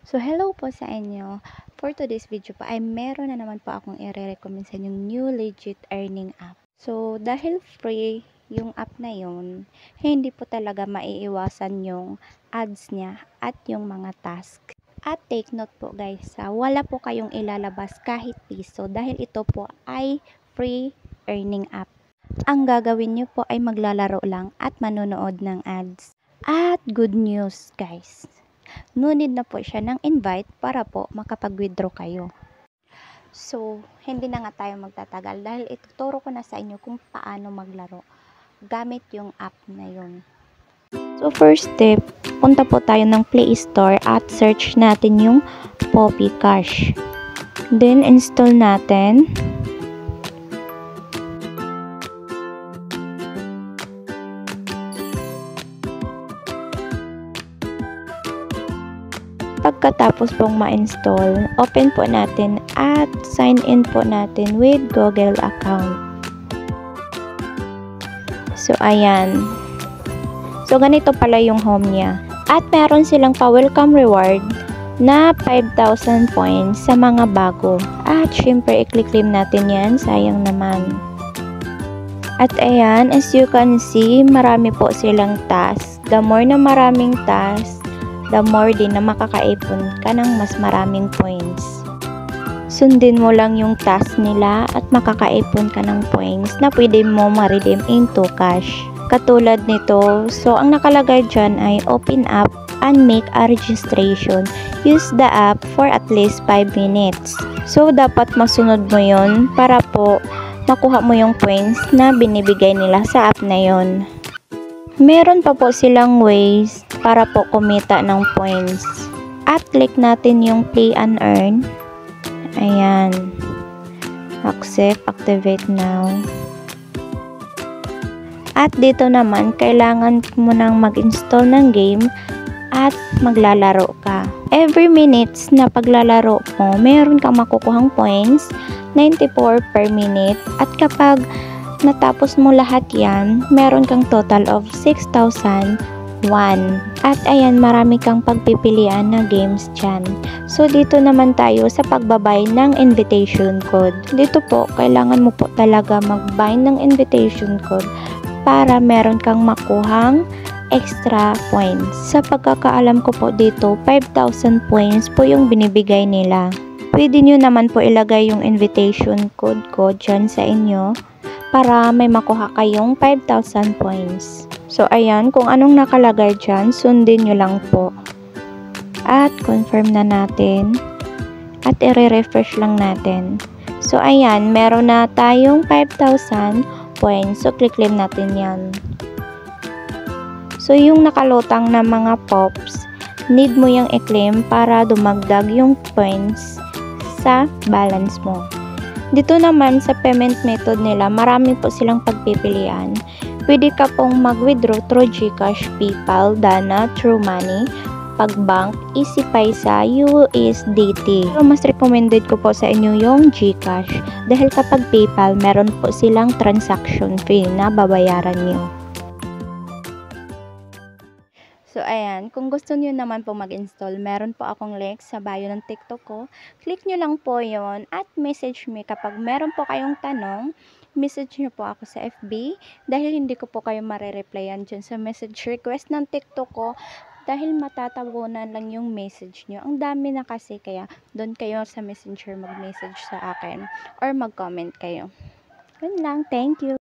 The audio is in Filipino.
So, hello po sa inyo. For today's video po ay meron na naman po akong i-recommend sa inyong new legit earning app. So, dahil free yung app na yun, hindi po talaga maiiwasan yung ads niya at yung mga task. At take note po guys, wala po kayong ilalabas kahit piso dahil ito po ay free earning app. Ang gagawin nyo po ay maglalaro lang at manonood ng ads. At good news guys, no need na po siya ng invite para po makapag-withdraw kayo. So, hindi na nga tayo magtatagal dahil ituturo ko na sa inyo kung paano maglaro gamit yung app na yun. So, first step, punta po tayo ng Play Store at search natin yung Poppy Cash. Then, install natin. Pagkatapos pong ma-install, open po natin at sign in po natin with Google account. So, ayan. So, ganito pala yung home niya. At meron silang pa-welcome reward na 5,000 points sa mga bago. At syempre, i-click natin yan. Sayang naman. At ayan, as you can see, marami po silang task. The more na maraming task, the more din na makakaipon ka ng mas maraming points. Sundin mo lang yung task nila at makakaipon ka ng points na pwede mo ma-redeem into cash. Katulad nito, so ang nakalagay dyan ay open app and make a registration. Use the app for at least 5 minutes. So dapat masunod mo yon para po makuha mo yung points na binibigay nila sa app na yon. Meron pa po silang ways para po kumita ng points. At click natin yung Play and Earn. Ayan. Accept, activate now. At dito naman, kailangan mo nang mag-install ng game at maglalaro ka. Every minutes na paglalaro mo, meron kang makukuhang points, 94 per minute. At kapag natapos mo lahat yan, meron kang total of 6,001. At ayan, marami kang pagpipilian na games dyan. So, dito naman tayo sa pagbabay ng invitation code. Dito po, kailangan mo po talaga mag-bind ng invitation code para meron kang makuhang extra points. Sa pagkakaalam ko po dito, 5,000 points po yung binibigay nila. Pwede nyo naman po ilagay yung invitation code ko dyan sa inyo para may makuha kayong 5,000 points. So, ayan, kung anong nakalagay dyan, sundin nyo lang po. At confirm na natin. At i-refresh lang natin. So, ayan, meron na tayong 5,000 points. So, click natin yan. So, yung nakalutang na mga pops, need mo yung i-claim para dumagdag yung points sa balance mo. Dito naman sa payment method nila, marami po silang pagpipilian. Pwede ka pong mag-withdraw through GCash, PayPal, Dana, TrueMoney, Pagbank, EasyPaisa, USDT. Pero mas recommended ko po sa inyo yung GCash dahil kapag PayPal, meron po silang transaction fee na babayaran nyo. So, ayan, kung gusto niyo naman po mag-install, meron po akong link sa bio ng TikTok ko. Click nyo lang po yon at message me kapag meron po kayong tanong. Message nyo po ako sa FB dahil hindi ko po kayo marireplyan dyan sa message request ng TikTok ko dahil matatabunan lang yung message nyo. Ang dami na kasi kaya doon kayo sa messenger mag-message sa akin or mag-comment kayo. Yun lang, thank you!